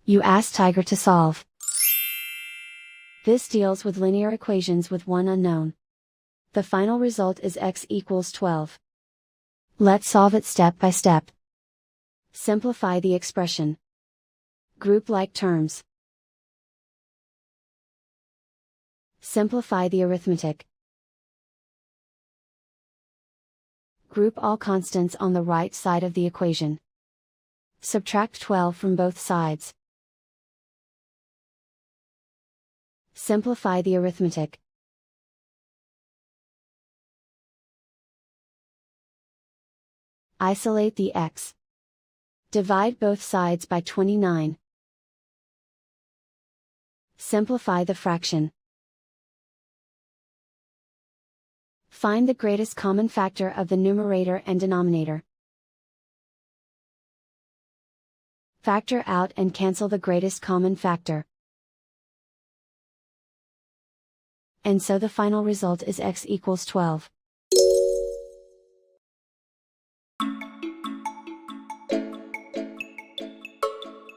You ask Tiger to solve. This deals with linear equations with one unknown. The final result is x equals 12. Let's solve it step by step. Simplify the expression. Group like terms. Simplify the arithmetic. Group all constants on the right side of the equation. Subtract 12 from both sides. Simplify the arithmetic. Isolate the x. Divide both sides by 29. Simplify the fraction. Find the greatest common factor of the numerator and denominator. Factor out and cancel the greatest common factor. And so the final result is x equals 12.